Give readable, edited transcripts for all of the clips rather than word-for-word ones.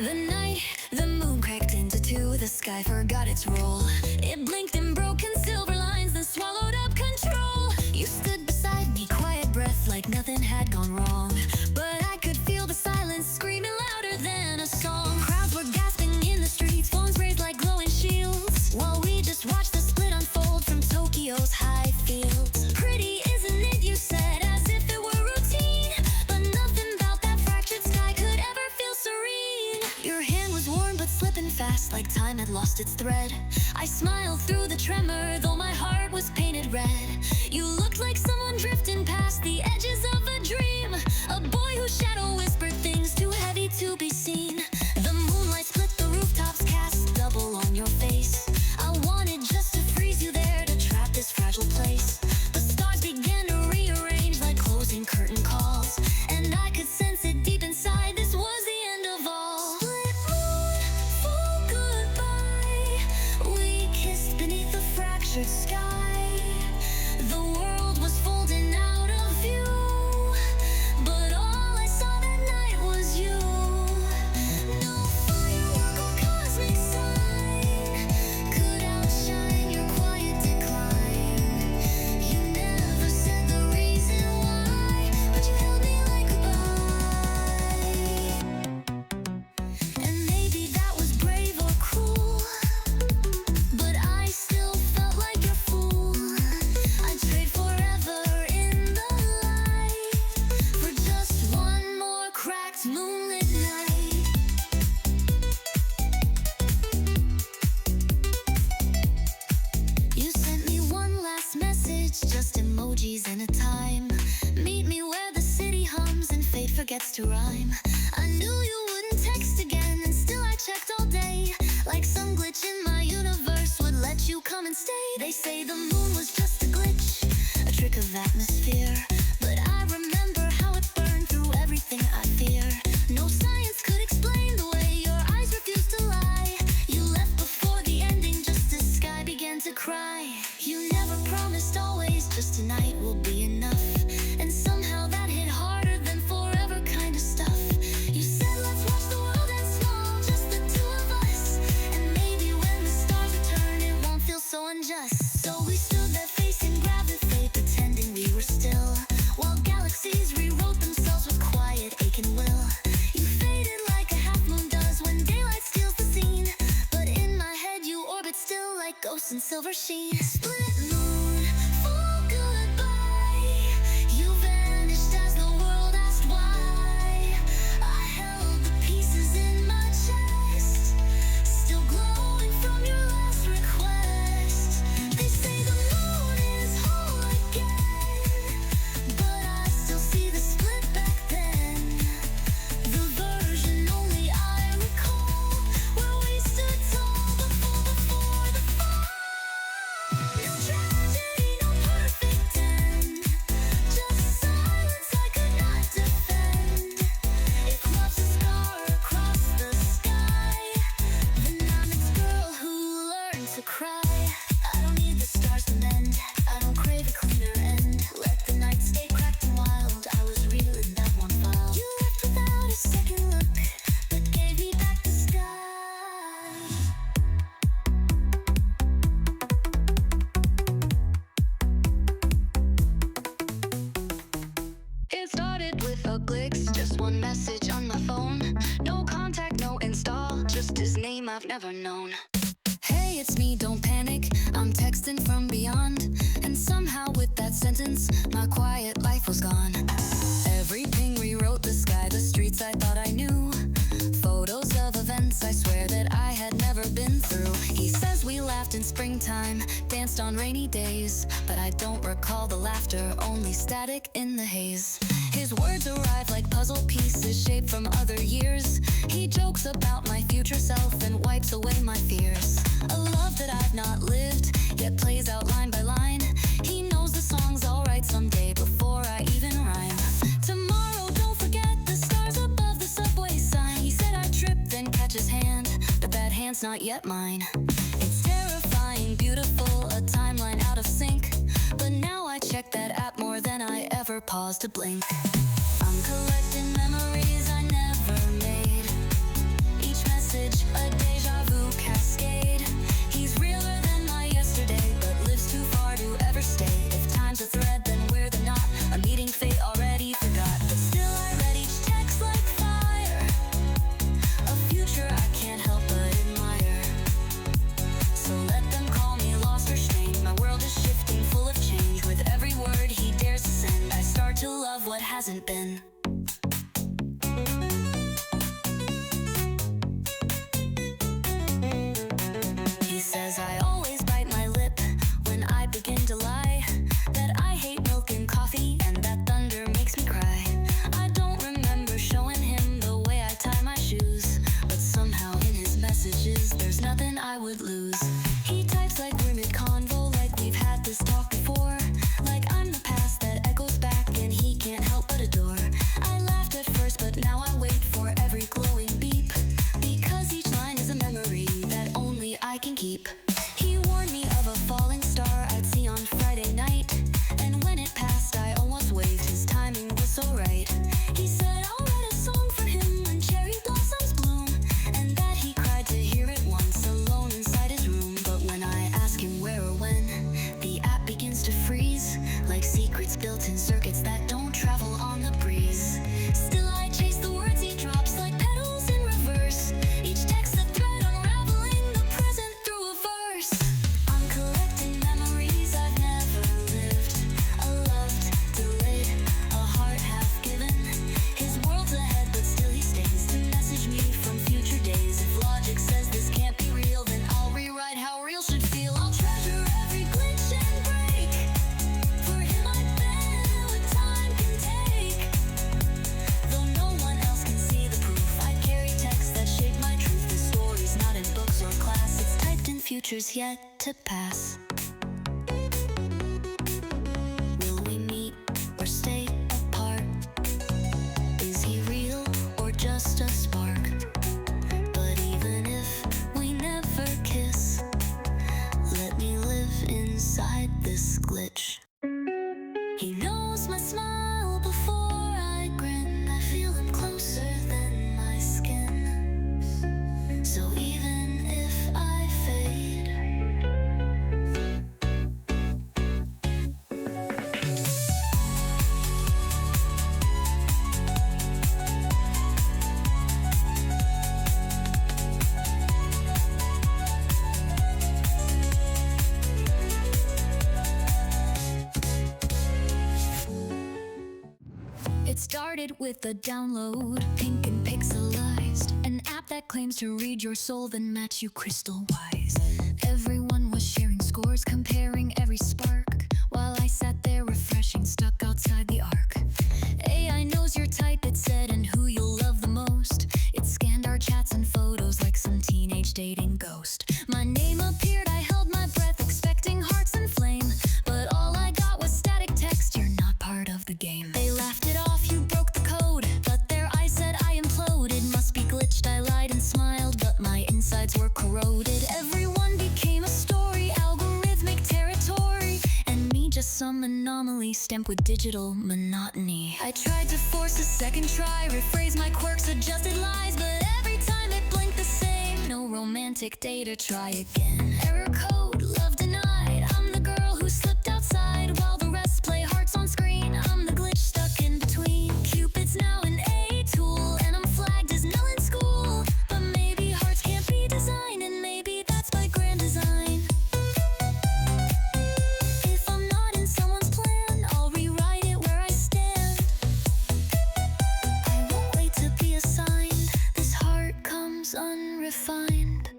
The night, the moon cracked into two. The sky forgot its role. It blinked in broken silver lines, then swallowed up control. You stood beside me, quiet breath like nothing had gone wrong. But I could feel the silence screaming louder than a song. Crowds were gasping in the streets, phones raised like glowing shields, while we just watched the split unfold from Tokyo's high fields. Pretty, isn't it, you said, as if it were routine. But nothing about that fractured sky could ever feel serene. Your hand was warm but slipping fast, like time had lost its thread. I smiled through the tremor, though my heart was painted red. You looked like someone drifting past the edges of a dream, a boy whose shadow whispered things too heavy to be seen. The moonlight split the rooftops, cast double on your face. I wanted just to freeze you there, to trap this fragile place. The stars began to rearrange like closing curtain calls, and I could sense it deep inside, this was the end of all. Split moon, full goodbye. We kissed beneath the fractured sky. The world was folding out of view, but all I saw that night was you. No firework or cosmic sign could outshine your quiet decline. You never said the reason why, but you held me like goodbye. And maybe that was brave or cruel, but I still felt like your fool. I'd trade forever in the light for just one more cracked moonlit night. You sent me one last message, just emojis and a time. Meet me where the city hums and fate forgets to rhyme. I knew you wouldn't text again, and still I checked all day, like some glitch in my universe would let you come and stay. They say the moon was just a glitch, a trick of atmosphere, but I remember how it burned through everything I fear. No science could explain the way your eyes refused to lie. You left before the ending, just as sky began to cry. You never promised always, just tonight will be enough, and somehow that hit harder than forever kind of stuff. You said let's watch the world end small, just the two of us, and maybe when the stars return it won't feel so unjust. So we stood there facing gravity, pretending we were still, while galaxies rewrote themselves with quiet ache and will. You faded like a half moon does when daylight steals the scene, but in my head you orbit still like ghosts in silver sheen. Split moon, full goodbye. You vanished as the world asked why. I held the pieces in my chest, still glowing from your last request. They say the moon is whole again, but I still see the split back then. The version only I recall, where we stood tall before the fall. No tragedy, no perfect end, just silence I could not defend. If love's a scar across the sky, then I'm its girl who learned to cry. I don't need the stars to mend, I don't crave a cleaner end. Let the night stay cracked and wild, I was real in that one file. You left without a second look, but gave me back the sky. It started with a glitch, just one message on my phone. No contact, no install, just his name I've never known. Hey, it's me, don't panic, I'm texting from beyond. And somehow with that sentence, my quiet life was gone. Everything rewrote the sky, the streets I thought I knew. Photos of events I swear that I had never been through. He says we laughed in springtime, danced on rainy days, but I don't recall the laughter, only static in the haze. His words arrive like puzzle pieces shaped from other years. He jokes about my future self and wipes away my fears. A love that I've not lived, yet plays out line by line. He knows the song's alright someday before I even rhyme. Tomorrow, don't forget the stars above the subway sign. He said I tripped, then catch his hand, but that hand's not yet mine. It's terrifying, beautiful, a timeline out of sync, but now I check that app more than I ever pause to blink. I'm collecting memories I never made. Each hasn't been. He says I always bite my lip when I begin to lie, that I hate milk and coffee and that thunder makes me cry. I don't remember showing him the way I tie my shoes, but somehow in his messages there's nothing I would lose. He types like we're mid-convo, like we've had this talk before, like I'm the past that echoes back and he can't help but adore. I laughed at first but now I wait for every glowing beep, because each line is a memory that only I can keep. He warned me of a falling star I'd see on Friday night, and when it passed I almost waved, his timing was so right. He said I'll write a song for him when cherry blossoms bloom, and that he cried to hear it once alone inside his room. But when I ask him where or when, the app begins to freeze, like secrets built in circuits that don't travel on the breeze. Still I chase the words he drops like petals in reverse, each text a thread unraveling the present through a verse. I'm collecting memories I've never lived, a loved, delayed, a heart half given. His world's ahead but still he stays to message me from future days. If logic says this can't be real, then I'll rewrite how real should feel. I'll treasure every glitch and break, for him I've been what time can take. Though no one else can see the proof, I carry texts that shape my truth. The story's not in books or class, it's typed in futures yet to pass. Will we meet or stay apart? Is he real or just a spark? But even if we never kiss, let me live inside this glitch. He knows my smile before I grin, I feel him closer than my skin. So even if I fade, it started with a download, pink and pixelized, an app that claims to read your soul then match you crystal wise. Everyone was sharing scores, comparing every spark, while I sat there refreshing, stuck outside the arc. AI knows your type, it said, and who you'll love the most. It scanned our chats and photos like some teenage dating ghost. My name appeared, I held my breath, expecting hearts and flame, but all I got was static text, you're not part of the game. They laughed it off, you broke the code, but their eyes said I imploded. Must be glitched, I lied and smiled, but my insides were corroded. Everyone became a story, algorithmic territory, and me just some anomaly stamped with digital monotony. I tried to force a second try, rephrase my quirks, adjusted lies, but every time it blinked the same. No romantic data, try again. Error code, love denied. I'm the girl who slipped outside while the rest play hearts on screen. I'm the glitch stuck in between. Cupid's now an A tool, and I'm flagged as null in school. But maybe hearts can't be designed, and maybe that's by grand design. If I'm not in someone's plan, I'll rewrite it where I stand. I won't wait to be assigned, this heart comes unrefined.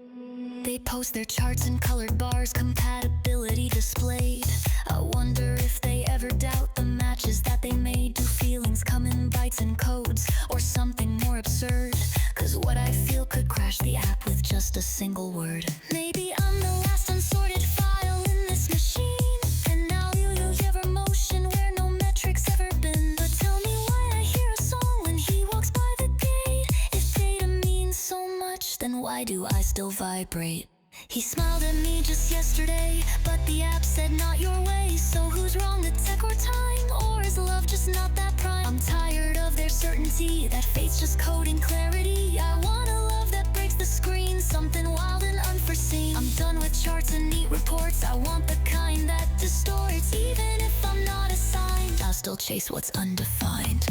They post their charts in colored bars, compatibility displayed. I wonder if they ever doubt the matches that they made. Do feelings come in bytes and codes, or something more absurd? Cause what I feel could crash the app with just a single word. Maybe I'm the last unsorted file in this machine, and now you use your emotion where no metrics ever been. But tell me why I hear a song when he walks by the gate. If data means so much, then why do I still vibrate? He smiled at me just yesterday, but the app said not your way. So who's wrong, the tech or time? Or is love just not that prime? I'm tired of their certainty, that fate's just coding clarity. I want a love that breaks the screen, something wild and unforeseen. I'm done with charts and neat reports, I want the kind that distorts. Even if I'm not assigned, I'll still chase what's undefined.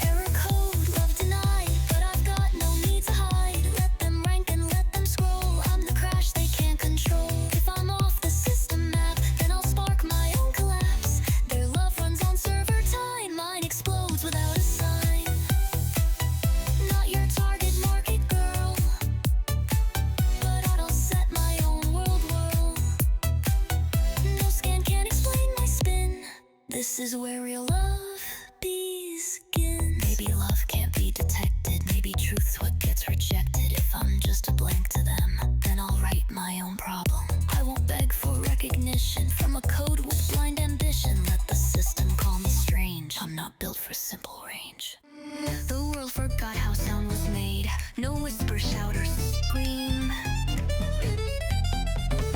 Error code, love denied, but I've got no need to hide. Let them rank and let them scroll, I'm the crash they can't control. If I'm off the system map, then I'll spark my own collapse. Their love runs on server time, mine explodes without a sign. This is where real love begins. Maybe love can't be detected. Maybe truth's what gets rejected. If I'm just a blank to them, then I'll write my own problem. I won't beg for recognition from a code with blind ambition. Let the system call me strange. I'm not built for simple range. The world forgot how sound was made. No whisper, shout, or scream.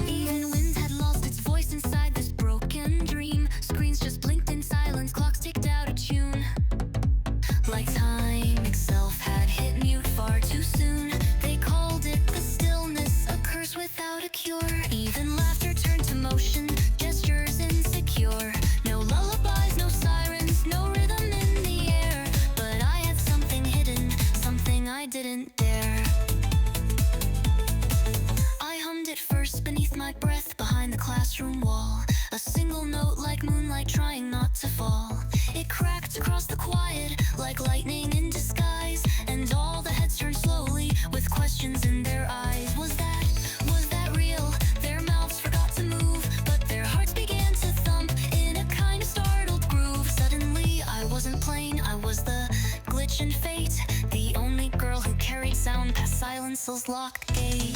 Even wind had lost its voice inside this broken dream. Screens just blinked in silence, clocks ticked out of tune. Like time itself had hit mute far too soon. They called it the stillness, a curse without a cure. Even laughter turned to motion, gestures insecure. No lullabies, no sirens, no rhythm in the air. But I had something hidden, something I didn't dare. I hummed it first beneath my breath behind the classroom wall. A single note like moonlight trying not to fall. It cracked across the quiet like lightning in disguise. And all the heads turned slowly with questions in their eyes. Was that real? Their mouths forgot to move, but their hearts began to thump in a kind of startled groove. Suddenly I wasn't plain, I was the glitch in fate. The only girl who carried sound past silence's locked gate.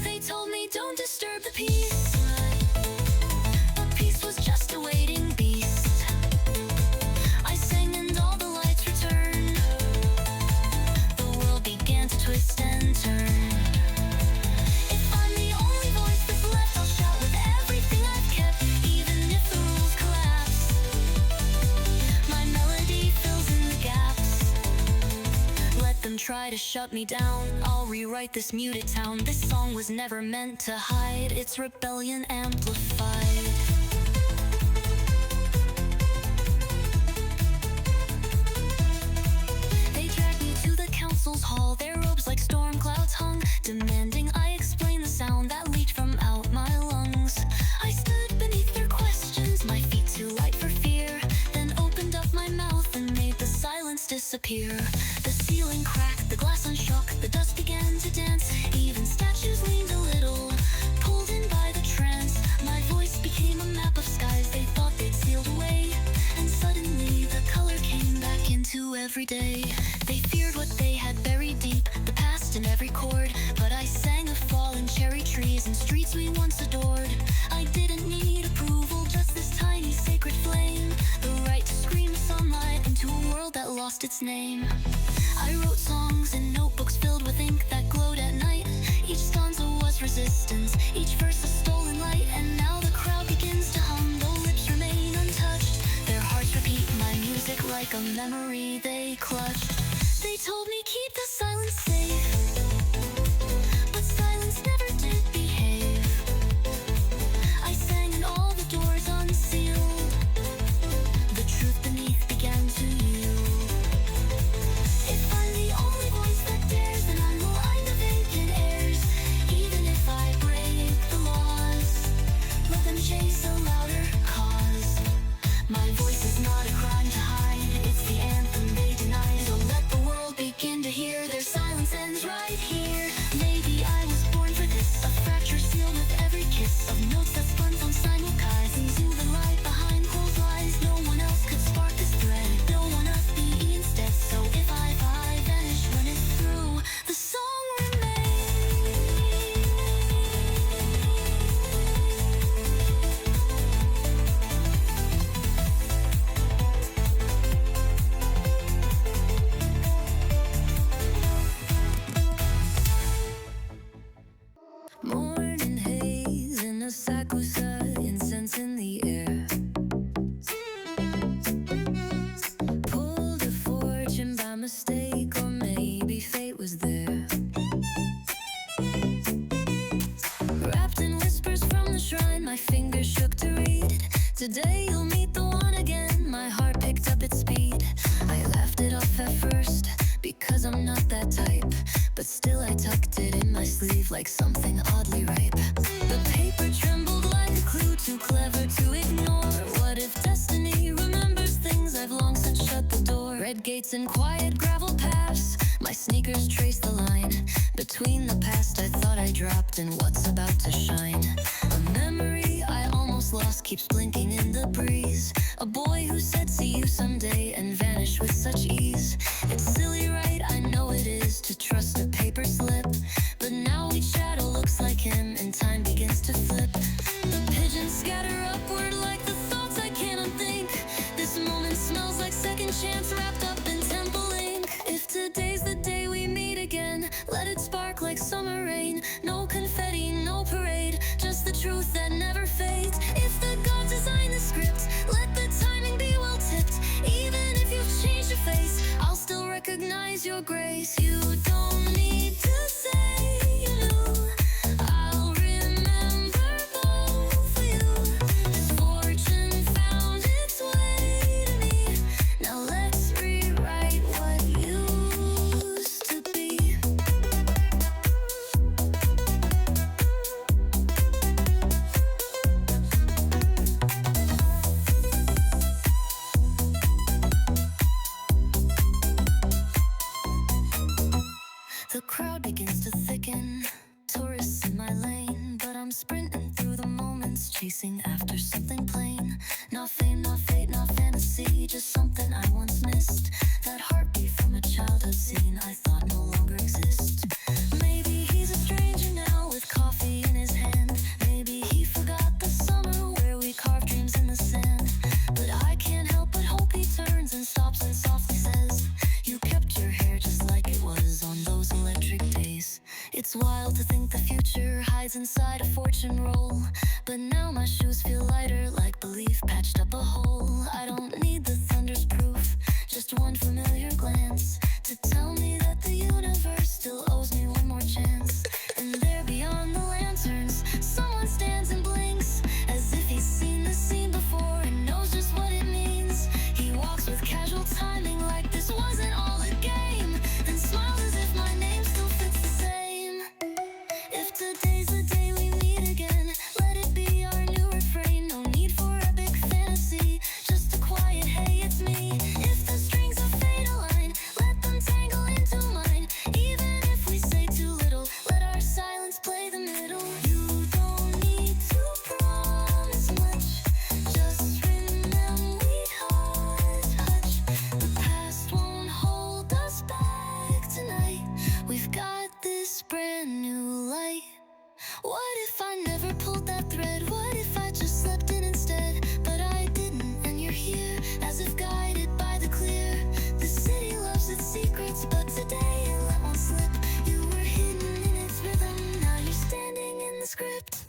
They told me don't disturb the peace. But peace was just a waiting beast. I sang and all the lights returned. The world began to twist and turn. If I'm the only voice that's left, I'll shout with everything I've kept, even if the rules collapse. My melody fills in the gaps. Let them try to shut me down, I'll rewrite this muted town. This song was never meant to hide, its rebellion amplified. They dragged me to the council's hall, their robes like storm clouds hung, demanding I explain the sound that leaked from out my lungs. I stood beneath their questions, my feet too light for fear, then opened up my mouth and made the silence disappear. The ceiling cracked, the glass unshook, the dust began to dance. Even statues leaned a little, pulled in by the trance. My voice became a map of skies they thought they'd sealed away. And suddenly the color came back into every day. They feared what they had buried deep, the past in every chord. But I sang of fallen cherry trees and streets we once adored. I didn't need approval, just this tiny sacred flame. The right to scream sunlight into a world that lost its name. I wrote songs in notebooks filled with ink that glowed at night. Each stanza was resistance, each verse a stolen light. And now the crowd begins to hum, though lips remain untouched. Their hearts repeat my music like a memory they clutched. They told me keep the silence safe, but silence never did behave. I sang and all the doors unsealed. The truth beneath began to yield. If I'm the only voice that dares, then I'm the line of vacant airs. Even if I break the laws, let them chase a louder cause. My voice is not a crime to hide, it's the anthem they deny. So let the world begin to hear, their silence ends right here. Maybe I was born for this, a fracture sealed with every kiss of notes that spun from simulcast into the light behind closed lies. No one else could spark this thread, no one else be instead. So if I vanish, run it through, the song remains. Morning haze in a sakusa, incense in the air. Pulled a fortune by mistake, or maybe fate was there. Wrapped in whispers from the shrine, my fingers shook to read it. Today you'll meet the one again, my heart picked up its speed. I laughed it off at first, because I'm not that type. But still I tucked it in my sleeve like something oddly ripe. The paper trembled like a clue, too clever to ignore. What if destiny remembers things I've long since shut the door? Red gates and quiet gravel paths, my sneakers trace the line between the past I thought I dropped and what's about to shine. A memory I almost gets lost, keeps blinking in the breeze. A boy who said see you someday and vanished with such ease. It's silly, right? I know it is to trust a paper slip, but now each shadow looks like him and time begins to flip. The pigeons scatter upward like the thoughts I cannot think. This moment smells like second chance wrapped up in temple ink. If today's the day we meet again, let it spark like summer rain. No confetti, no parade, just the truth that never fades. If the gods design the script, let the timing be well tipped. Even if you've changed your face, I'll still recognize your grace. You don't need to say you knew. I'll remember both of you. This fortune found its way to me. Now let's rewrite what used to be. The crowd begins to thicken, tourists in my lane, but I'm sprinting through the moments, chasing after something plain. Not fame, not fate, not fantasy, just something I once missed. That heartbeat from a childhood scene I thought no longer exists. Maybe he's a stranger now with coffee in his hand. Maybe he forgot the summer where we carved dreams in the sand. But I can't help but hope he turns and stops and softly says, you kept your hair just like it was on those electric days. It's wild to think the future hides inside a fortune roll, but now my shoes feel lighter like belief patched up a hole. I don't need the thunder's proof, just one familiar glance to tell me that the universe still owes me one more chance. And there beyond the lanterns, someone stands and blinks, as if he's seen the scene before and knows just what it means. He walks with casual timing like this wasn't all a game, and smiles as if my name still fits the same. If today's the day we meet again, let it be our new refrain. No need for epic fantasy, just a quiet hey it's me. If the strings of fate align, let them tangle into mine. Even if we say too little, let our silence play the middle. You don't need to promise much, just remember we hold touch. The past won't hold us back tonight. We've got this brand new light. What if I never pulled that thread? What if I just slept in instead? But I didn't, and you're here, as if guided by the clear. The city loves its secrets, but today it let one slip. You were hidden in its rhythm, now you're standing in the script.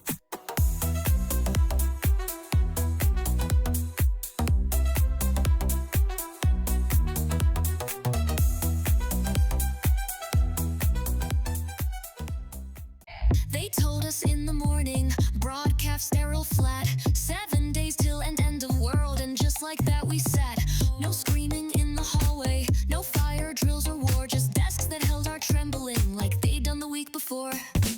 They told us in the morning, broadcast sterile flat, 7 days till end of world, and just like that we sat. No screaming in the hallway, no fire drills or war, just desks that held our trembling like they'd done the week before.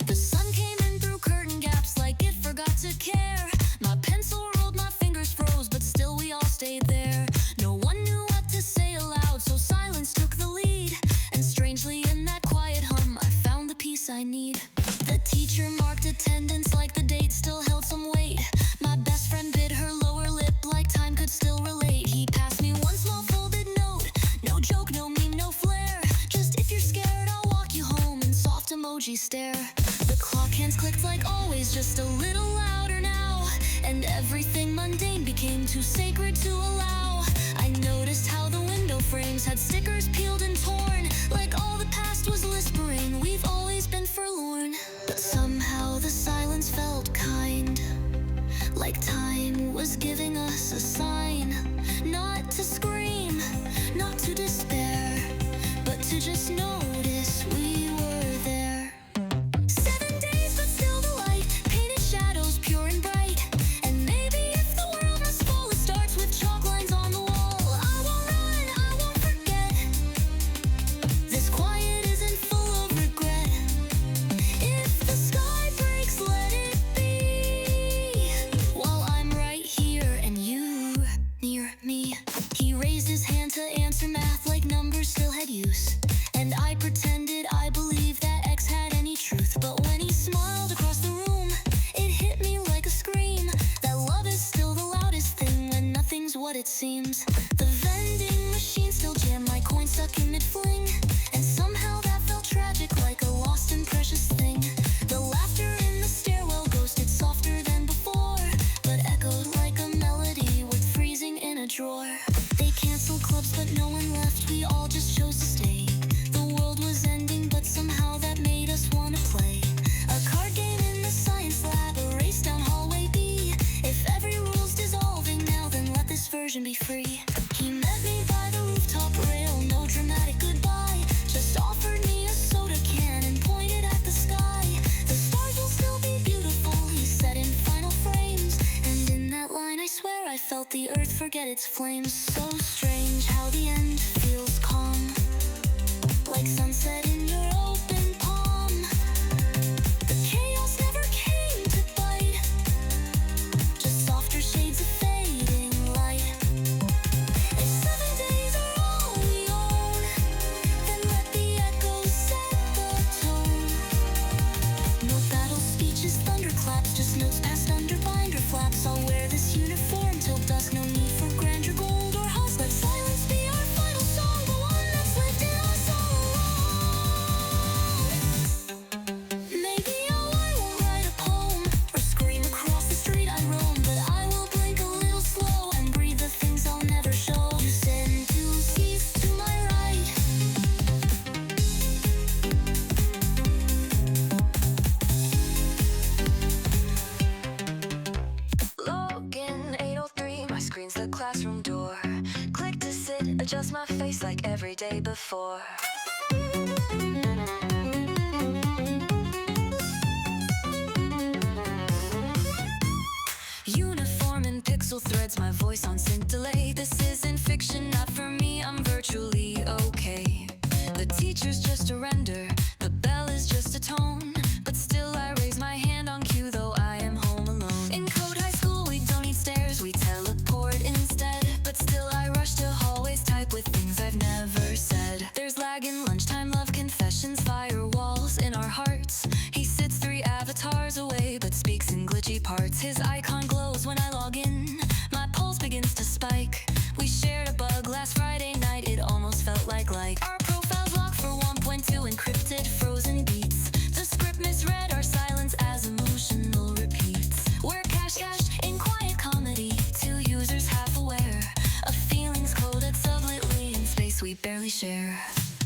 The sun came in through curtain gaps like it forgot to care. My pencil rolled, my fingers froze, but still we all stayed there. No one knew what to say aloud, so silence took the lead. And strangely in that quiet hum, I found the peace I need. The teacher marked attendance like the date still held some weight. My best friend bit her lower lip like time could still relate. He passed me one small folded note, no joke, no meme, no flair. Just if you're scared, I'll walk you home, and soft emoji stare. The clock hands clicked like always, just a little louder now, and everything mundane became too sacred to allow. I noticed how the window frames had stickers peeled and torn, like all the past was whispering, we've always been forlorn. But somehow the silence felt kind, like time was giving us a sign. Not to scream, not to despair, but to just notice we were there. 7 days, but still the light, painted shadows pure and bright. And maybe if the world must fall, it starts with chalk lines on the wall. I won't run, I won't forget. This quiet isn't full of regret. If the sky breaks, let it be, while I'm right here and you it seems. The vending machine still jammed, my coin stuck in mid-fling, and somehow that felt tragic, like a lost and precious thing. The laughter in the stairwell ghosted softer than before, but echoed like a melody worth freezing in a drawer. They canceled clubs but no one left, we all just chose to stay. The world was ending but somehow that made us wanna play a card game in the science lab, a race down hallway B. If every rule's dissolving now, then let this version be free. He met me by the rooftop rail, no dramatic goodbye, just offered me a soda can and pointed at the sky. The stars will still be beautiful, he said in final frames, and in that line I swear I felt the earth forget its flames. So strange how the end feels calm, like sunset in your open palm. The chaos never came to bite, just softer shades of fading light. If 7 days are all we own, then let the echoes set the tone. No battle speeches, thunderclaps, just notes passed under binder flaps. I'll wear this uniform till dusk, no need for grandeur, gold or husk. Let silence be our final song, the one that's lived in us all along. Maybe I won't write a poem or scream across the street I roam, but I will blink a little slow and breathe the things I'll never show. You send two skis to my right, login 803, my screen's the classroom door. Click to sit, adjust my face like every day before. Uniform and pixel threads, my voice on sync delay. This isn't fiction, not for me, I'm virtually okay. The teacher's just a render, the bell is just a tone, but still I raise my hand on cue though I am home alone. In code high school we don't need stairs, we teleport instead, but still I rush to hallways, type with things I've never said. There's lag in lunchtime, love confessions, firewalls in our hearts. He sits 3 avatars away but speaks in glitchy parts. His icon glows when I log in, my pulse begins to spike. We shared a bug last Friday night, it almost felt like our profiles locked for 1.2, encrypted frozen beats. The script misread our silence as emotional repeats. We're cash in quiet comedy, 2 users half aware of feelings coded subtly in space we barely share.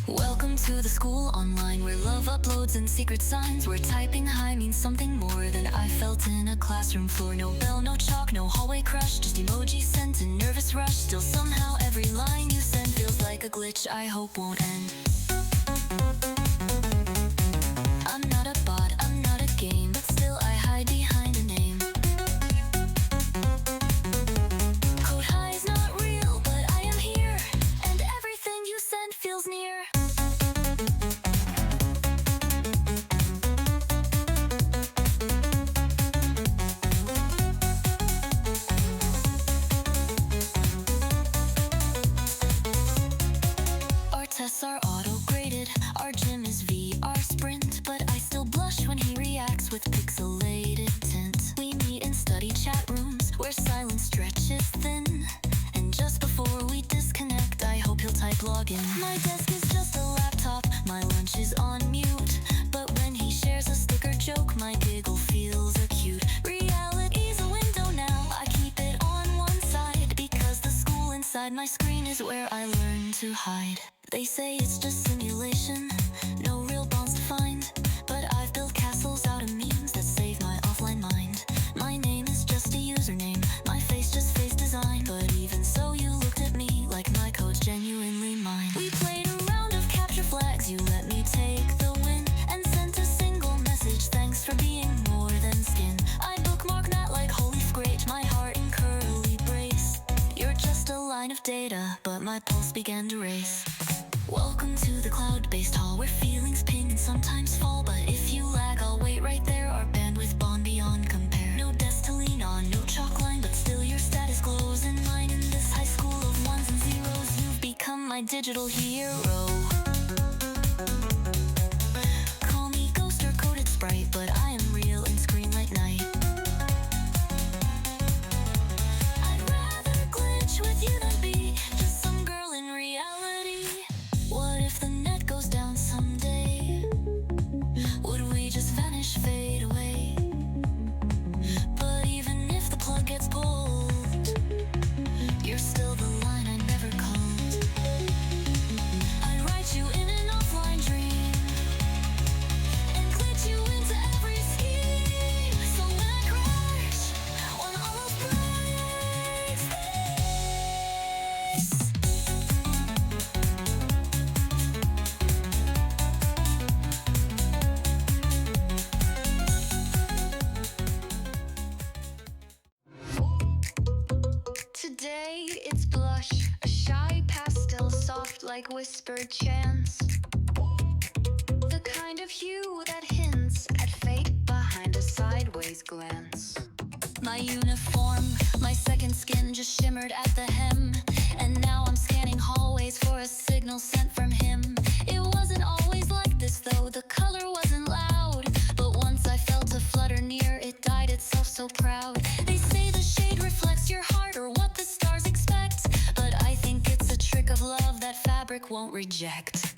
Welcome to the school online where love uploads and secret signs, where typing high means something more than I felt in a classroom floor. No bell, no chalk, no hallway crush, just emojis sent in nervous rush. Still somehow every line you send feels like a glitch I hope won't end. I'm not a bot, I'm not a game, but still I hide behind a name. Code high is not real, but I am here, and everything you send feels near. Our tests are auto-graded, our gym is VR sprint, but I still blush when he reacts with pixelated tint. We meet in study chat rooms where silence stretches thin, and just before we disconnect I hope he'll type login. My desk is just a laptop, my lunch is on mute, but when he shares a sticker joke my giggle feels acute. Reality's a window now, I keep it on one side, because the school inside my screen is where I learn to hide. They say it's just simulation, no real bonds to find, but I've built castles out of memes that save my offline mind. My name is just a username, my face just face design, but even so you looked at me like my code's genuinely mine. We played a round of capture flags, you let me take the win, and sent a single message, thanks for being more than skin. I bookmark that like holy scrape, my heart in curly brace. You're just a line of data, but my pulse began to race. Welcome to the cloud-based hall where feelings ping and sometimes fall, but if you lag I'll wait right there, our bandwidth bond beyond compare. No desk to lean on, no chalk line, but still your status glows in mine. In this high school of ones and zeros you've become my digital hero. Call me ghost or coded sprite, but I am real in screen light night. I'd rather glitch with you like whispered chants, the kind of hue that hints at fate behind a sideways glance. My uniform, my second skin just shimmered at the hem, and now I'm scanning hallways for a signal sent from him. It wasn't always like this though, the color wasn't loud, but once I felt a flutter near, it dyed itself so proud. They say the shade reflects your heart or what the stars expect, but I think it's a trick of love that fabric won't reject.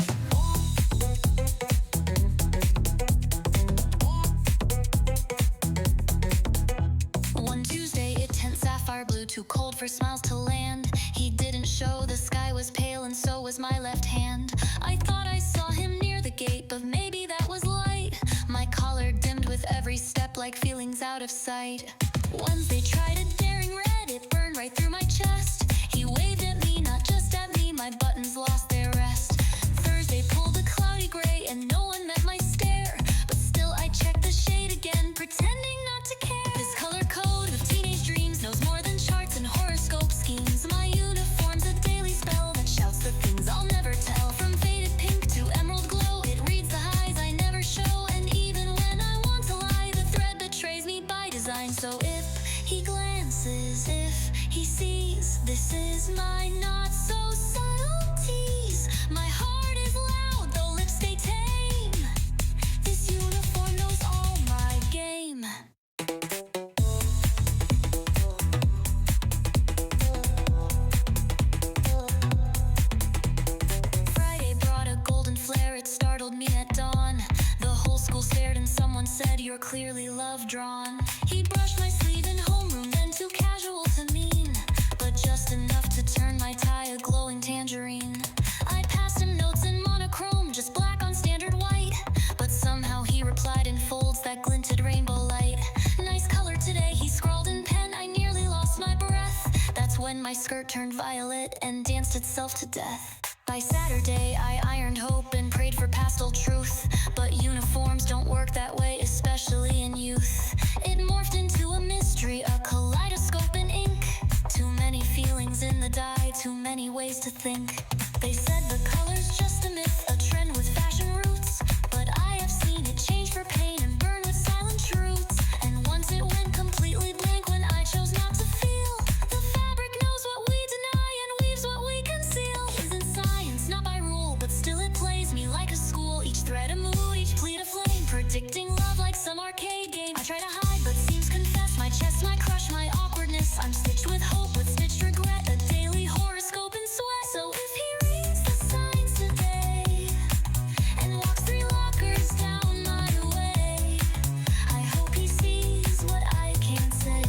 One Tuesday, it tint sapphire blue, too cold for smiles to land. He didn't show, the sky was pale and so was my left hand. I thought I saw him near the gate, but maybe that was light. My collar dimmed with every step like feelings out of sight. Wednesday tried a daring red, it burned right through my chest. He waved at me, not just at me, my buttons lost their rest. Thursday pulled a cloudy gray and no one met my stare, but still I checked the shade again, pretending not to care. This color code of teenage dreams knows more than charts and horoscope schemes. My uniform's a daily spell that shouts the things I'll never tell. From faded pink to emerald glow, it reads the highs I never show, and even when I want to lie, the thread betrays me by design. So if he glances, if he sees, this is my not so subtle tease. My heart is loud, though lips stay tame. This uniform knows all my game. Friday brought a golden flare, it startled me at dawn. The whole school stared and someone said, "You're clearly love-drawn." He brushed my sleeve in homeroom, then too casual to mean, but just enough to turn my tie a glowing tangerine. I passed him notes in monochrome, just black on standard white, but somehow he replied in folds that glinted rainbow light. "Nice color today," he scrawled in pen, I nearly lost my breath. That's when my skirt turned violet and danced itself to death. By Saturday, I ironed hope and prayed for pastel truth, but uniforms don't work that way, especially in youth. It morphed into a mystery, a kaleidoscope in ink. Too many feelings in the dye, too many ways to think. They said the color's just a myth, a trend with fashion roots, but I have seen it change for pain and burn with silent truths. And once it went completely blank when I chose not to feel. The fabric knows what we deny and weaves what we conceal. Isn't science, not by rule, but still it plays me like a school. Each thread a mood, each pleat a flame, predicting love like some arcade game. I try to hide but seems confess, my chest, my crush, my awkwardness. I'm stitched with hope, with stitched regret, a daily horoscope in sweat. So if he reads the signs today and walks 3 lockers down my way, I hope he sees what I can't say.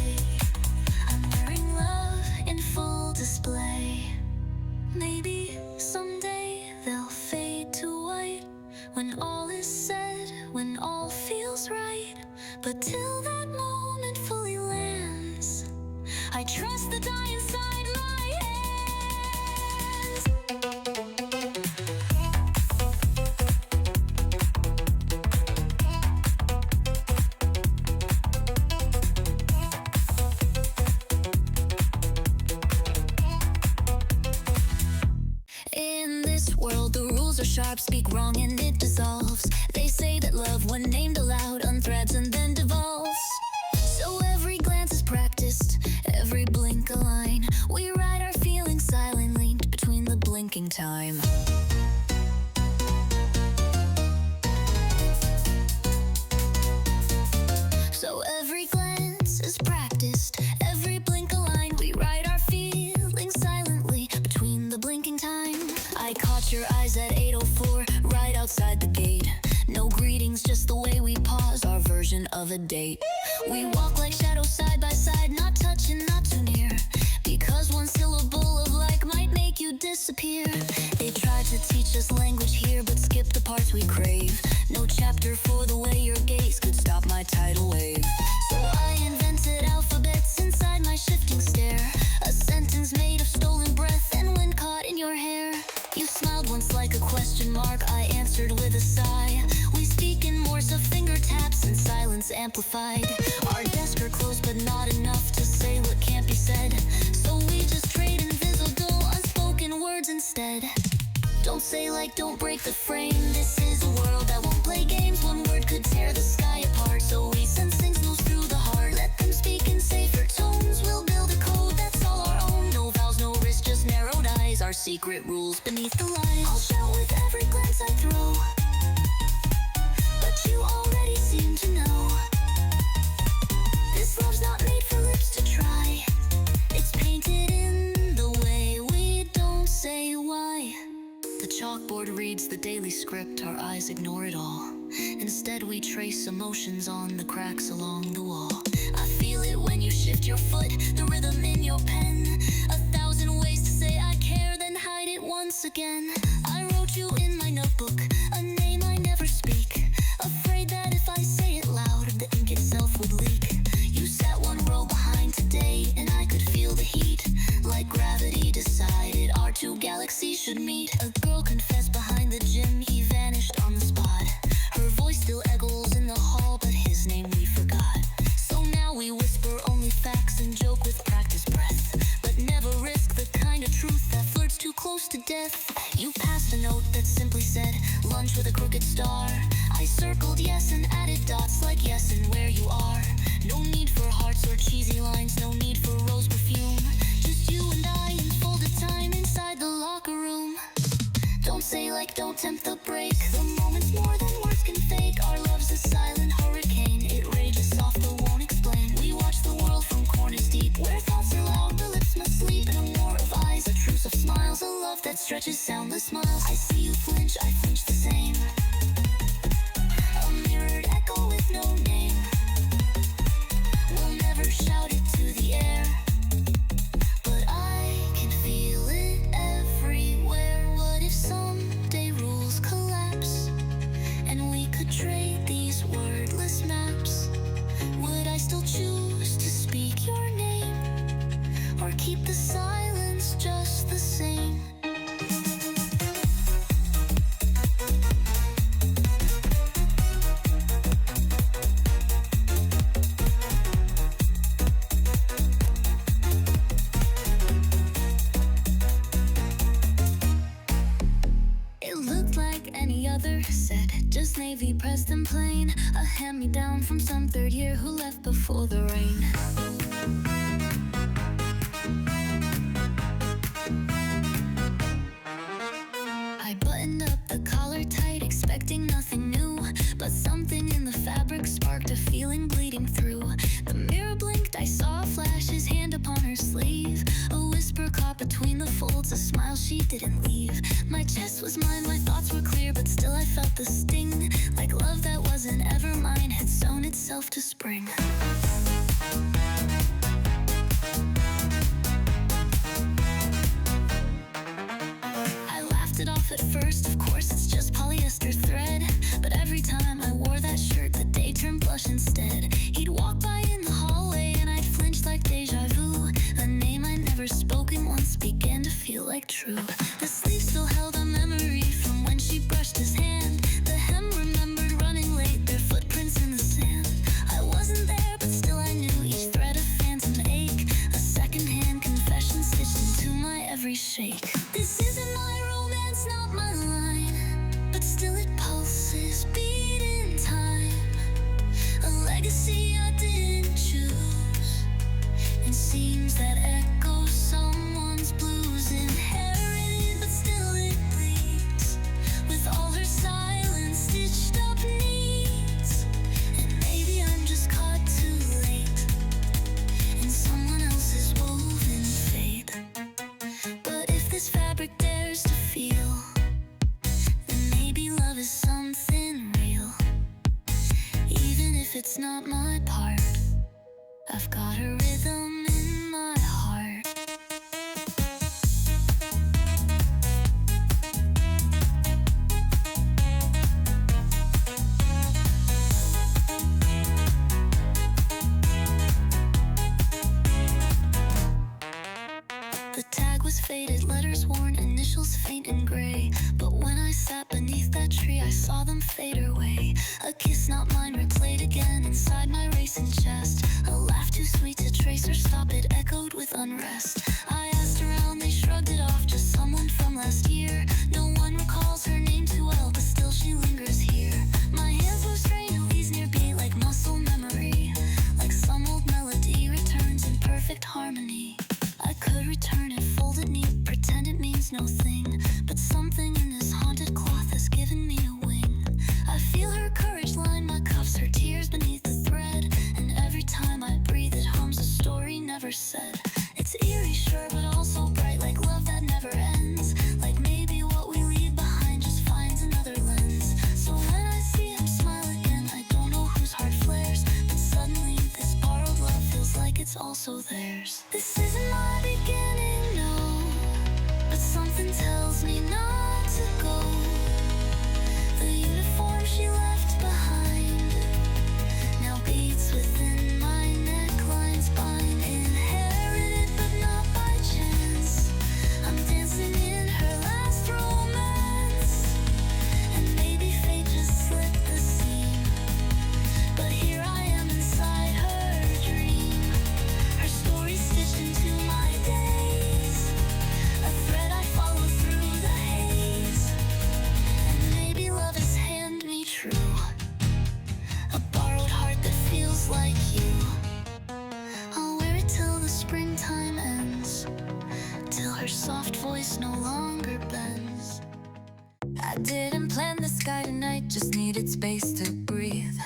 I'm wearing love in full display. Maybe someday they'll fade to white when all is said, when all feels right. But till that moment fully lands, I trust the dye inside my hands. In this world, the rules are sharp, speak wrong and it dissolves. They say that love, when named aloud, unthreads and then devolves. So every glance is practiced, every blink a line. We write our feelings silently between the blinking time. So every glance is practiced, every blink a line. We write our feelings silently between the blinking time. I caught your eyes at 8:04, right outside the gate. No greetings, just the way we pause, our version of a date. We walk like shadows side by side, not touching, not too near, because one syllable of like might make you disappear. They tried to teach us language here, but skip the parts we crave. No chapter for the way your gaze could stop my tidal wave. So I invented alphabets inside my shifting stare, a sentence made of stolen breath and wind caught in your hair. You smiled once like a question mark, I answered with a sigh. We speak in Morse of finger taps and silence amplified. Our desks are close but not enough to say what can't be said, so we just trade invisible, unspoken words instead. Don't say like, don't break the frame. This is a world that won't play games. One word could tear the sky apart. So we send signals through the heart. Let them speak in safer tones. We'll build a code that's all our own. No vows, no risk, just narrowed eyes. Our secret rules beneath the lies. I'll shout with every glance I throw, but you already seem to know. This love's not made for lips to try. It's painted in the way we don't say why. The chalkboard reads the daily script. Our eyes ignore it all. Instead we trace emotions on the cracks along the wall. I feel it when you shift your foot, the rhythm in your pen. 1,000 ways to say I care, then hide it once again. I wrote you in my notebook, a name I never speak, afraid that if I say it loud, the ink itself would leak. You sat one row behind today, and I could feel the heat. Like gravity decided our two galaxies should meet. A girl confessed behind the gym, he vanished on the spot. Her voice still echoes in the hall, but his name we forgot. So now we whisper only facts and joke with practiced breath, but never risk the kind of truth that flirts too close to death. You passed a note that simply said, lunch with a crooked star. I circled yes and added dots like yes and where you are. No need for hearts or cheesy lines, no need for rose perfume. Just you and I in folded time inside the locker room. Don't say like, don't tempt the break. The moment's more than words can fake. Our love's a silent hurricane. It rages soft but won't explain. We watch the world from corners deep, where thoughts are loud, the lips must sleep. In a war of eyes, a truce of smiles, a love that stretches soundless miles. I see you flinch, I flinch the same. A mirrored echo with no name. We'll never shout it to the air, but I can feel it everywhere. What if someday rules collapse and we could trade these wordless maps? Would I still choose to speak your name, or keep the silence just the same? It looked like any other set, just navy pressed and plain. A hand-me-down from some third year who left before the rain. I buttoned up the collar tight, expecting nothing new, but something in the fabric sparked a feeling bleeding through. The mirror blinked, I saw a flash, his hand upon her sleeve. A whisper caught between the folds, a smile she didn't leave. My chest was mine, my thoughts were clear, but still I felt the sting. Like love that wasn't ever mine had sewn itself to spring. I laughed it off at first, of course it's just polyester thread. But every time I wore that shirt, the day turned blush instead. He'd walk by in the hallway and I'd flinch like deja vu. A name I'd never spoken once began to feel like true. The sleeve still held a memory from when she brushed his hand. The hem remembered running late, their footprints in the sand. I wasn't there, but still I knew each thread a phantom ache. A secondhand confession stitched into my every shake. This isn't my romance, not my line, but still it pulses, beat in time. A legacy I didn't choose, and seems that echoes someone's blues. Inherited, but still it bleeds, with all her silence stitched up needs. And maybe I'm just caught too late in someone else's woven fate. But if this fabric dares to feel, then maybe love is something real. Even if it's not my part, I've got a rhythm in my heart. The tag was faded, letters worn, initials faint and gray. But when I sat beneath that tree, I saw them fade away. A kiss not mine replayed again inside my racing chest. A laugh too sweet to trace or stop, it echoed with unrest. I asked around, they shrugged it off, just someone from last year. No one never said. It's eerie, sure, but also bright, like love that never ends. Like maybe what we leave behind just finds another lens. So when I see him smile again, I don't know whose heart flares, but suddenly this borrowed love feels like it's also theirs. This isn't my beginning, no, but something tells me not to go. The uniform she left behind now beats within my necklines, bind inherited but not by chance. I'm dancing in her last romance, and maybe fate just slipped the seam, but here I am inside her dream. Her story stitched into my days, a thread I follow through the haze. And maybe love is hand me true, a borrowed heart that feels like you. I'll wear it till the springtime ends, till her soft voice no longer bends. I didn't plan the sky tonight, just needed space to breathe.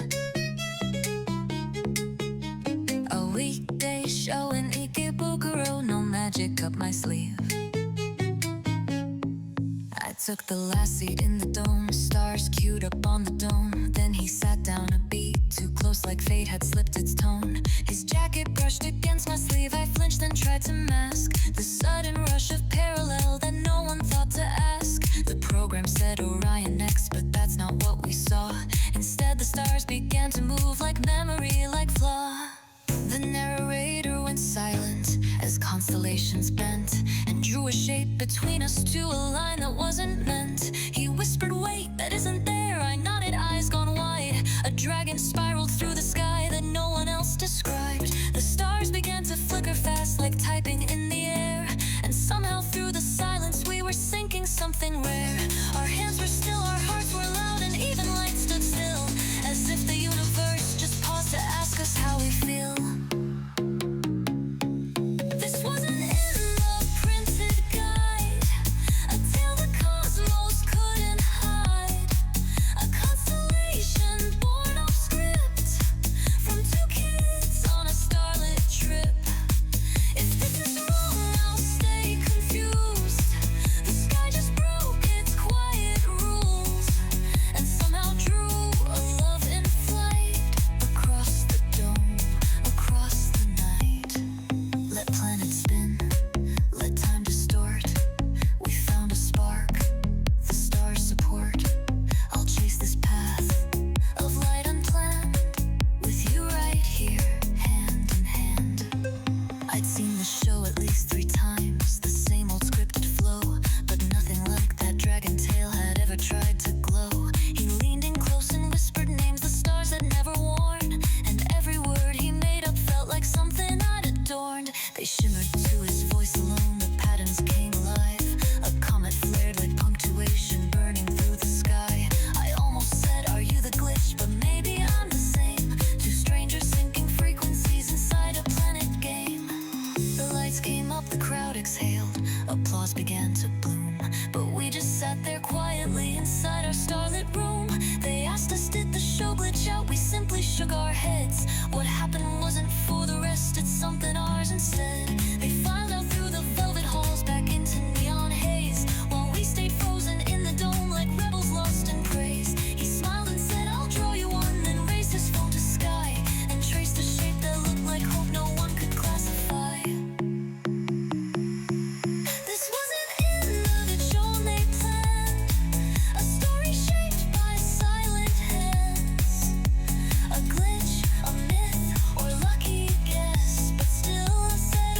A weekday show in Ikebukuro, no magic up my sleeve. I took the last seat in the dome, stars queued up on the dome. Then he sat down a beat too close, like fate had slipped its tone. His jacket brushed against my sleeve, I flinched and tried to mask the sudden rush of parallel that no one thought to ask. The program said Orion next, but that's not what we saw. Instead the stars began to move like memory, like flaw. The narrator went silent as constellations bent and drew a shape between us to a line that wasn't meant. He whispered, wait, that isn't there. I nodded, eyes gone wide. A dragon spiraled through the sky that no one else described. The stars began to flicker fast like typing in the air, and somehow through the silence we were sinking something rare. Our hands were still, our hearts were loud, and even light stood still, as if the universe just paused to ask us how we feel. This wasn't in the printed guide, a tale the cosmos couldn't hide, a constellation born off script from two kids on a starlit trip. If this is wrong, I'll stay confused. The sky just broke its quiet rules and somehow drew a love in flight across the dome, across the night. Let planets spin, let time distort. We found a spark, the stars support. I'll chase this path of light unplanned, with you right here, hand in hand. I'd seen the show at least 3 times, the same old scripted flow, but nothing like that dragon tail had ever tried to glow. He leaned in close and whispered names the stars had never worn, and every word he made up felt like something I'd adorned. They shimmered to his voice alone, the patterns came alive. A comet flared like punctuation burning through the sky. I almost said, are you the glitch? But maybe I'm the same. Two strangers syncing frequencies inside a planet game. The lights came up, the crowd exhaled. Applause began to bloom, but we just sat there quietly inside our starlit room. They asked us, did the show glitch out? We simply shook our heads. What happened wasn't for the rest, it's something ours instead. They filed out through the velvet halls back into neon haze, while we stayed frozen in the dome like rebels lost in praise. He smiled and said, I'll draw you one, then raised his phone to sky and traced a shape that looked like hope no one could classify. This wasn't in the ritual they planned, a story shaped by silent hands, a glitch, a myth, or lucky guess, but still a set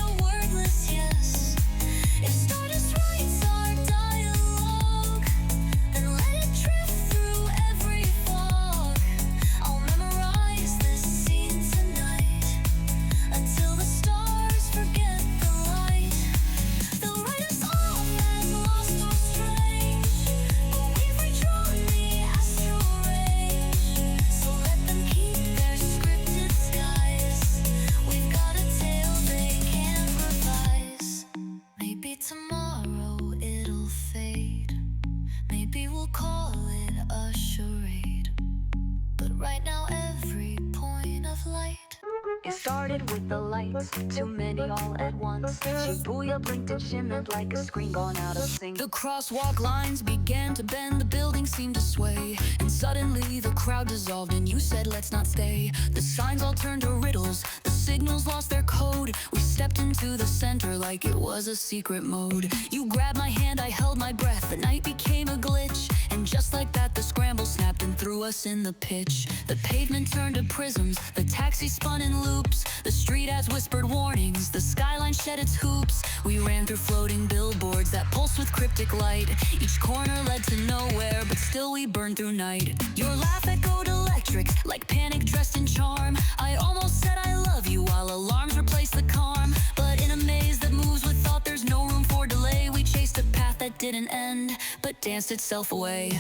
It started with the lights, too many all at once. Shibuya blinked and shimmered like a screen gone out of sync. The crosswalk lines began to bend, the building seemed to sway. And suddenly the crowd dissolved and you said let's not stay. The signs all turned to riddles, the signals lost their code. We stepped into the center like it was a secret mode. You grabbed my hand, I held my breath, the night became a glitch. And just like that the scramble snapped and threw us in the pitch. The pavement turned to prisms, the taxi spun in loops. The street ads whispered warnings, the skyline shed its hoops. We ran through floating billboards that pulsed with cryptic light. Each corner led to nowhere, but still we burned through night. Your laugh echoed electric, like panic dressed in charm. I almost said I love you while alarms replaced the calm. But in a maze that moves with thought, there's no room for delay. We chased a path that didn't end, but danced itself away.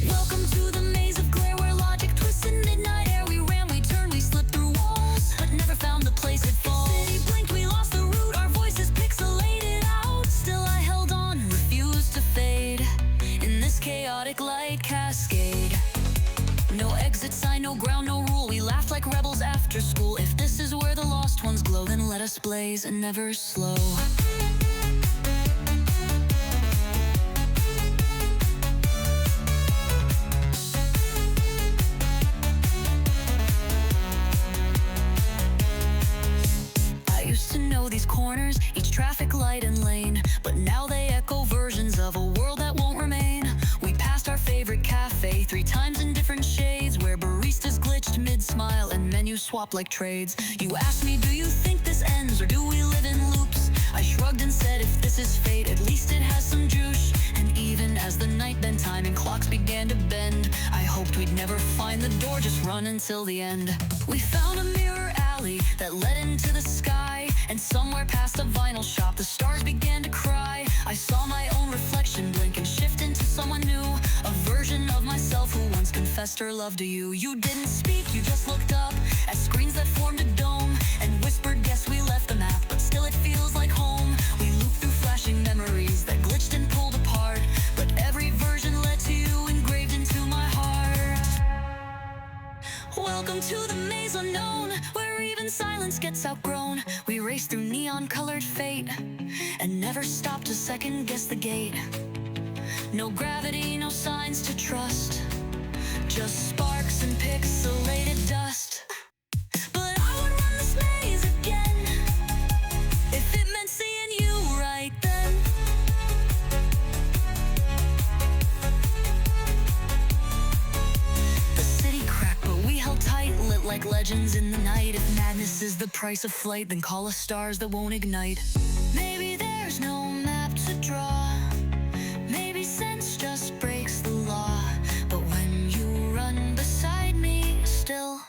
Welcome to the maze of glare where logic twists in midnight air. We ran, we turned, we slipped through walls, but never found the place it falls. The city blinked, we lost the route, our voices pixelated out. Still I held on, refused to fade in this chaotic light cascade. No exit sign, no ground, no rule. We laughed like rebels after school. If this is where the lost ones glow, then let us blaze and never slow. These corners, each traffic light and lane, but now they echo versions of a world that won't remain. We passed our favorite cafe 3 times in different shades, where baristas glitched mid-smile and menus swapped like trades. You asked me, do you think this ends or do we live in loops? I shrugged and said, if this is fate, at least it has some juice. And even as the night bent time and clocks began to bend, I hoped we'd never find the door, just run until the end. We found a mirror alley that led into the sky, and somewhere past a vinyl shop the stars began to cry. I saw my own reflection blink and shift into someone new, a version of myself who once confessed her love to you. You didn't speak, you just looked up at screens that formed a dome and whispered, guess we left the map, but still it feels like home. We looped through flashing memories that glitched and pulled apart, but every version led to you engraved into my heart. Welcome to the maze unknown, where even silence gets outgrown. We raced through neon-colored fate and never stopped to second-guess the gate. No gravity, no signs to trust, just sparks and pixelated dust. But I would run this maze again if it meant seeing you right then. The city cracked, but we held tight, lit like legends in the night. If madness is the price of flight, then call us stars that won't ignite. Maybe there's no map to draw, maybe sense just breaks the law, but when you run beside me still,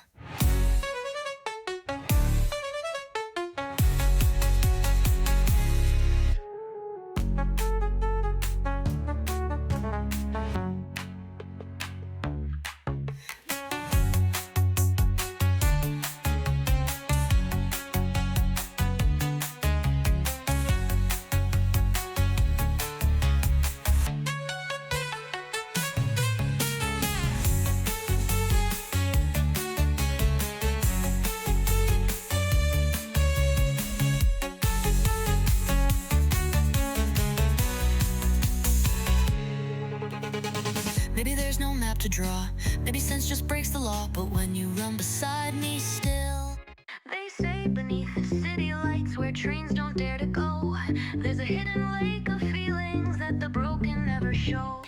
maybe there's no map to draw, maybe sense just breaks the law, but when you run beside me still. They say beneath the city lights where trains don't dare to go, there's a hidden lake of feelings that the broken never show.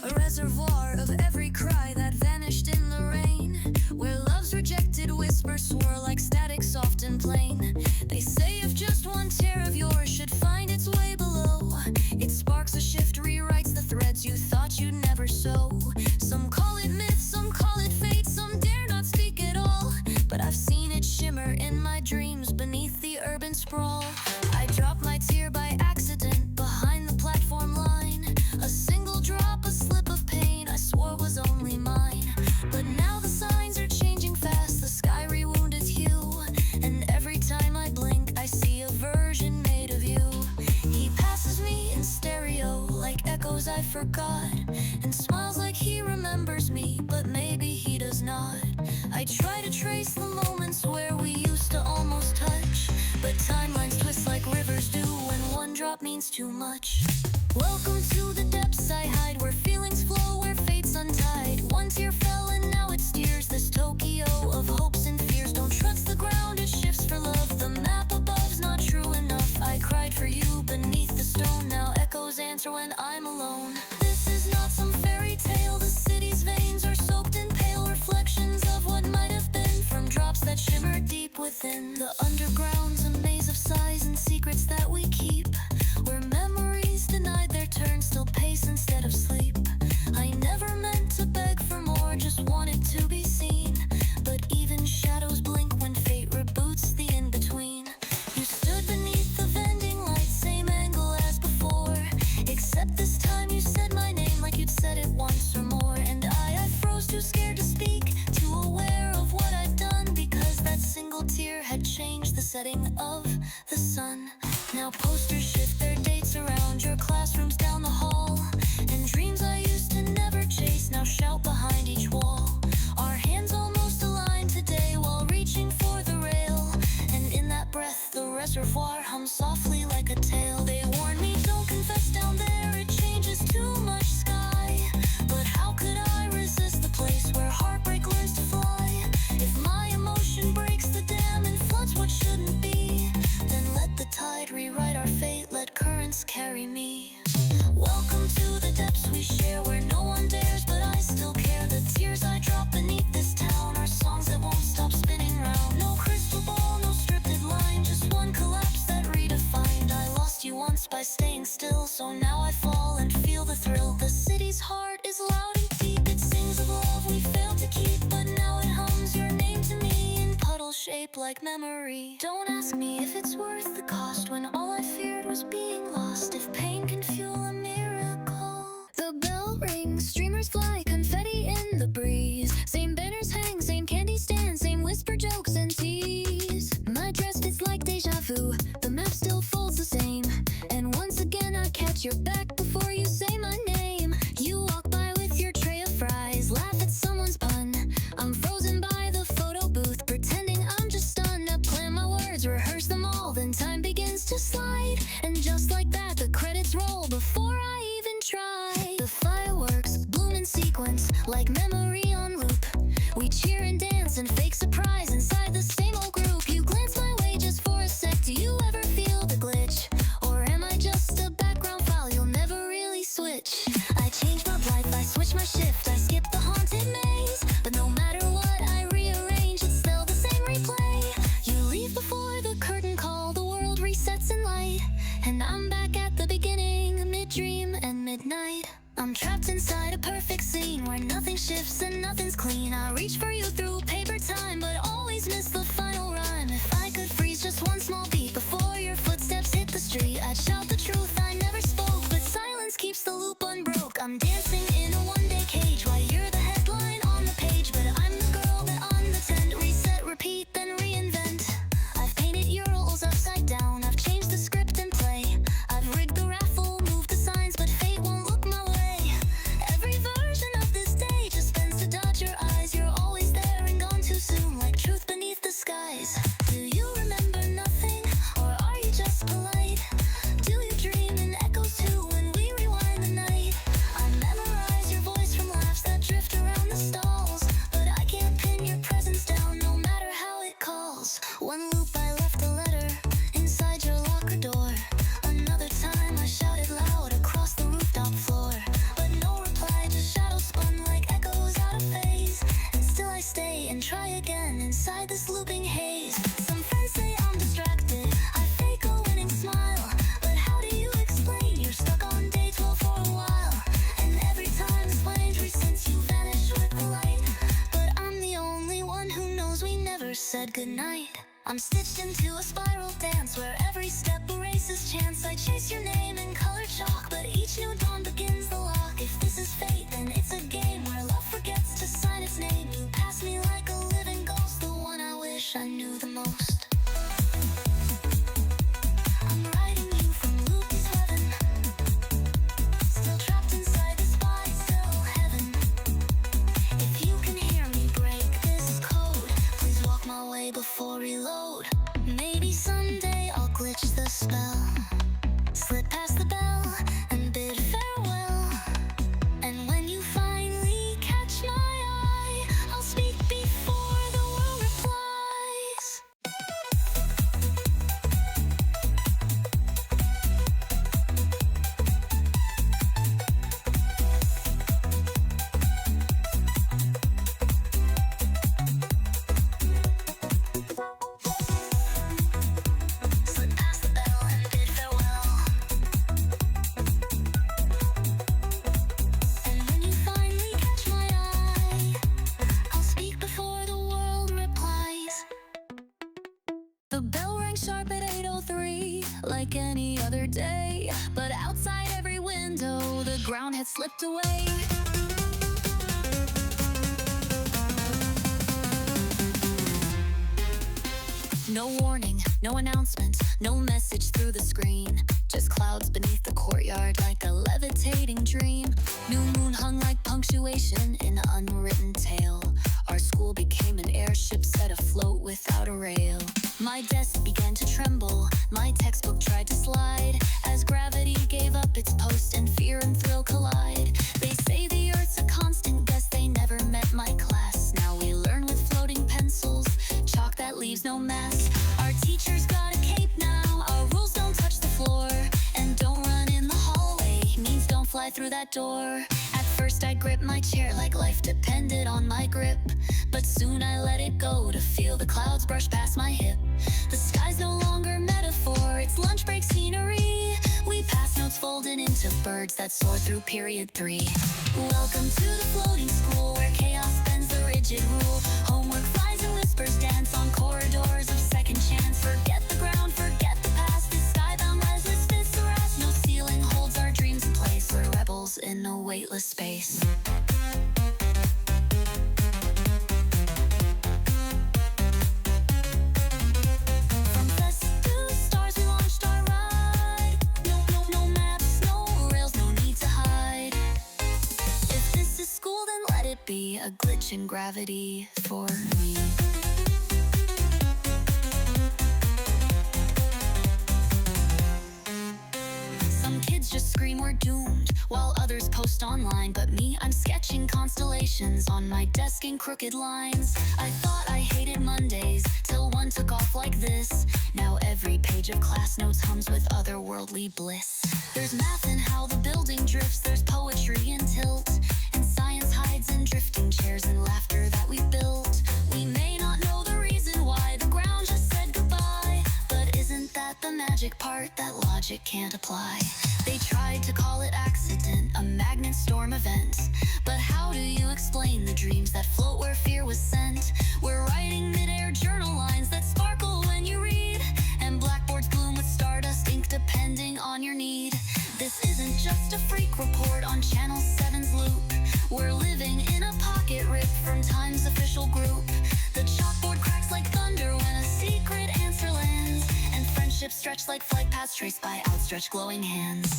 A reservoir of every cry that vanished in the rain, where love's rejected whispers swirl like static soft and plain. They say if just one tear of yours should find its way below, it sparks a shift, rewrites the threads you thought you'd never sew. Some call it myth, some call it fate, some dare not speak at all, but I've seen it shimmer in my dreams beneath the urban sprawl. I dropped my tear by accident behind the platform line, a single drop, a slip of pain I swore was only mine. But now the signs are changing fast, the sky rewounded hue, and every time I blink I see a version made of you. He passes me in stereo like echoes I forgot, and smiles like he remembers me, but maybe he does not. I try to trace the moments where we used to almost but timelines twist like rivers do when one drop means too much. Welcome to the depths I hide, where feelings flow, where fate's untied. One tear fell and now it steers this Tokyo of hopes and fears. Don't trust the ground, it shifts for love. The map above's not true enough. I cried for you beneath the stone, now echoes answer when I'm alone. This is not some fairy tale. The city's veins are soaked in pale reflections of what might have been, from drops that shimmer deep within. The underground's a maze of sighs and secrets that we keep, where memories denied their turn still pace instead of sleep. I never meant to beg for more, just wanted to be seen. But even shadows blink when fate reboots the in-between. You stood beneath the vending light, same angle as before, except this time you said my name like you'd said it once or more. And I froze, too scared to speak, too aware of what I'd done, because that single tear had changed the setting of the sun. Now posters shift their dates around your classrooms down the hall, and dreams I used to never chase now shout behind each wall. Our hands almost aligned today while reaching for the rail, and in that breath the reservoir hums softly like a tale. They warned me, don't confess down there, it changes too much sky. But how could I resist the place where heartbreak learns to fly? If my emotion breaks the dam and floods what shouldn't be, then let the tide rewrite our fate, let currents carry me. Welcome to the depths we share, where no one dares but I still care. The tears I drop beneath this town are songs that won't stop spinning round. No crystal ball, no scripted line, just one collapse that redefined. I lost you once by staying still, so now I fall and feel the thrill. The city's heart is loud and deep, it sings of love we failed to keep, but now it hums your name to me in puddle shaped like memory. Don't ask me if it's worth the cost, when all I feared was being lost. If pain can fuel a miracle. The bell rings, streamers fly, confetti in the breeze. Same banners hang, same candy stand, same whisper jokes and tease. My dress fits like deja vu, the map still folds the same. And once again I catch your back before you say my name. You walk by with your tray of fries, laugh at someone's pun. I'm frozen by the photo booth, pretending I'm just stunned. I plan my words, rehearse them all, then time begins to slide. And just like that the credits roll before I even try. The fireworks bloom in sequence like memory on loop. We cheer and dance and fake surprise inside the same old group. You glance my way just for a sec, do you ever feel the glitch? Or am I just a background file you'll never really switch? I change my life, I switch my shift, I skip the haunted maze. But no matter what I rearrange, it's still the same replay. You leave before the curtain call, the world resets in light, and I'm back at the beginning, mid-dream and midnight. I'm trapped inside a perfect scene where nothing shifts and nothing's clean. I reach for you through paper time, but always miss the final rhyme. If I could freeze just one small beat before your footsteps hit the street, I'd shout the truth I never spoke, but silence keeps the loop unbroke. I'm dancing in a one-day cage while you're the headline on the page, but I'm the girl that on the tent. Reset, repeat, then reinvent. I've painted your roles upside down, I've changed the script and play. I've rigged the raffle, moved the signs, but fate won't look my way. Every version of this day just spends to dodge your eyes. You're always there and gone too soon, like truth beneath the skies. Do you remember nothing, or are you just polite? Do you dream in echoes too when we rewind the night? I memorize your voice from laughs that drift around the stalls, but I can't pin your presence down no matter how it calls. One loop I left a letter inside your locker door. Another time I shouted loud across the rooftop floor, but no reply, just shadows spun like echoes out of phase. And still I stay and try again inside this looping haze. Some friends say I'm distracted, I fake a winning smile, but how do you explain you're stuck on day 12 for a while? And every time explained since you vanished with the light, but I'm the only one who knows we never said goodnight. I'm stitched into a spiral dance where every step erases chance. I chase your name in colored chalk, but each new dawn begins the lock. If this is fate, then it's a game where love forgets to sign its name. You pass me like a living ghost, the one I wish I knew the most. I'm writing you from Luke's heaven, still trapped inside this body, still heaven. If you can hear me break this code, please walk my way before reload. Maybe someday I'll glitch the spell, slip past the bell and bid farewell. And when you finally catch my eye, I'll speak before the world replies. Slip past the bell and bid farewell. And when you finally catch my eye, I'll speak before the world replies. The bell rang sharp at 8:03, like any other day. But outside every window, the ground had slipped away. No warning, no announcement, no message through the screen. Just clouds beneath the courtyard like a levitating dream. New moon hung like punctuation in an unwritten tale. Our school became an airship set afloat without a rail. My desk began to tremble, my textbook tried to slide, as gravity gave up its post and fear and thrill collide. They say the earth's a constant, guess they never met my class. Now we learn with floating pencils, chalk that leaves no mass. Our teacher's got a cape now, our rules don't touch the floor. And don't run in the hallway, means don't fly through that door. At first I gripped my chair like life depended on my grip. But soon I let it go to feel the clouds brush past my hip. The sky's no longer metaphor, it's lunch break scenery. We pass notes folded into birds that soar through period 3. Welcome to the floating school where chaos bends the rigid rule. Homework flies and whispers dance on corridors of second chance. Forget the ground, forget the past. This skybound restless fits the rest. No ceiling holds our dreams in place. We're rebels in a weightless space. From dust to stars, we launched our ride. No maps, no rails, no need to hide. If this is school, then let it be a glitch in gravity for me. Some kids just scream we're doomed, while others post online. But me, I'm sketching constellations on my desk in crooked lines. I thought I hated Mondays, till one took off like this. Now every page of class notes hums with otherworldly bliss. There's math in how the building drifts, there's poetry in tilt, and science hides in drifting chairs and laughter that we built. We may not know the reason why the ground just said goodbye, but isn't that the magic part that logic can't apply? They tried to call it accident, a magnet storm event. But how do you explain the dreams that float where fear was sent? We're writing mid-air journal lines that sparkle when you read, and blackboards bloom with stardust ink depending on your need. This isn't just a freak report on Channel 7's loop. We're living in a pocket ripped from Time's official group. The chalkboard cracks like thunder when a secret answer lands, and friendships stretch like flight paths traced by outstretched glowing hands.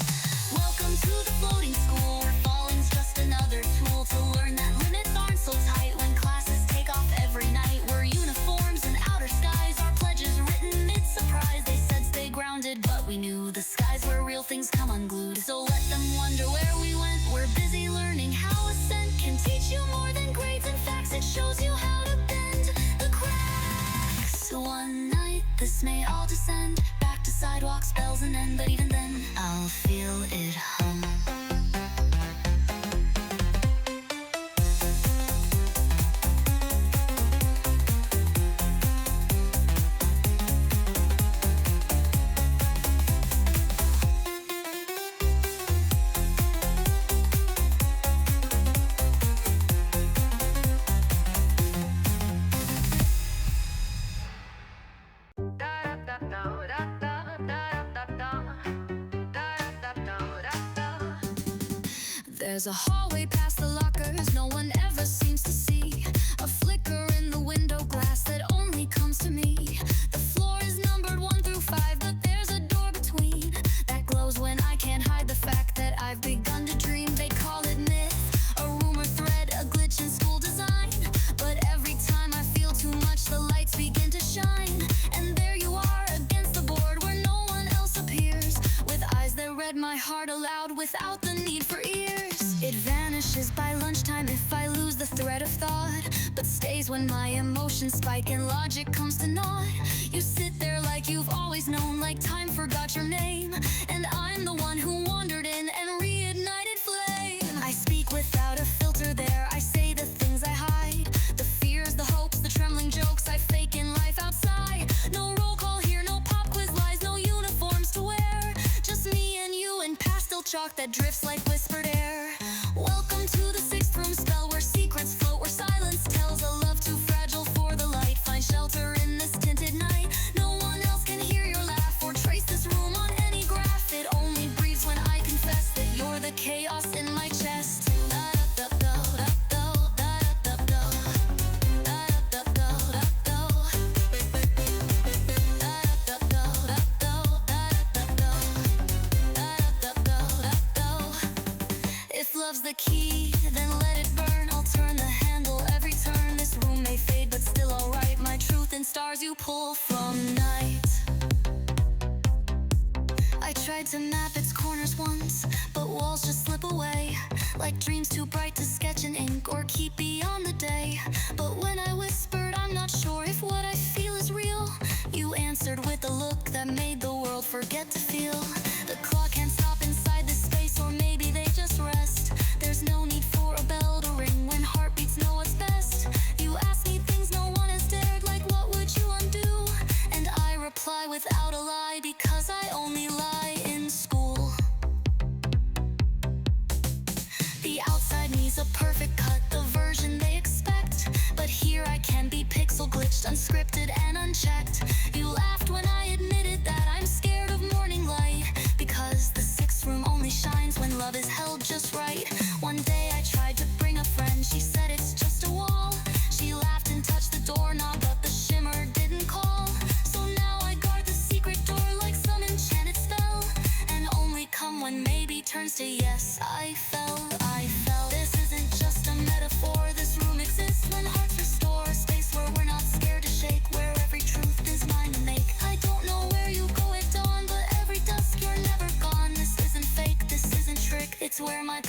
Welcome to the floating school, where falling's just another tool to learn that limits aren't so tight when classes take off every night. We're uniforms and outer skies, our pledges written mid-surprise. They said stay grounded, but we knew the skies where real things come unglued. So let them wonder where we went. We're busy learning how ascent can teach you more than grades and facts. It shows you how to bend the cracks. One night, this may all descend back to sidewalks, bells, and end. But even then, I'll feel it hum. There's a hallway past the lockers no one ever seems to see. A flicker in the window glass that only comes to me. The floor is numbered 1 through 5, but there's a door between that glows when I can't hide the fact that I've begun to dream. They call it myth, a rumor thread, a glitch in school design. But every time I feel too much, the lights begin to shine. when my emotions spike and logic comes to naught. You sit there like you've always known, like time forgot your name. And I'm the one who wandered in and reignited flame. I speak without a filter there, I say the things I hide. The fears, the hopes, the trembling jokes I fake in life outside. No roll call here, no pop quiz lies, no uniforms to wear. Just me and you and pastel chalk that drifts like whispered air. Welcome to the sixth room spell where secrets float, where silence tells a love too fragile for the light. Find shelter in this tinted night. No one else can hear your laugh or trace this room on any graph. It only breathes when I confess that you're the chaos in my chest. If love's the key, then let it burn. I'll turn the handle every turn. This room may fade, but still alright. My truth and stars you pull from night. I tried to map its corners once, but walls just slip away. Like dreams too bright to sketch in ink or keep beyond the day. But when I whispered, I'm not sure if what I feel is real, you answered with a look that made the world forget to feel. The clock can't stop inside this space, or maybe they just rest. There's no need for a bell to ring when heartbeats know what's best. You ask me things no one has dared, like what would you undo? And I reply without a lie, because I only lie in school. The outside needs a perfect cut, the version they expect. But here I can be pixel glitched, unscripted and unchecked. You laughed when I admitted that I'm scared of morning light, because the sixth room only shines when love is held just right. One day I tried to bring a friend, she said it's just a wall. She laughed and touched the doorknob, but the shimmer didn't call. So now I guard the secret door like some enchanted spell, and only come when maybe turns to yes. I fell. This isn't just a metaphor, this room exists when hearts restore. A space where we're not scared to shake, where every truth is mine to make. I don't know where you go at dawn, but every dusk you're never gone. This isn't fake, this isn't trick, it's where my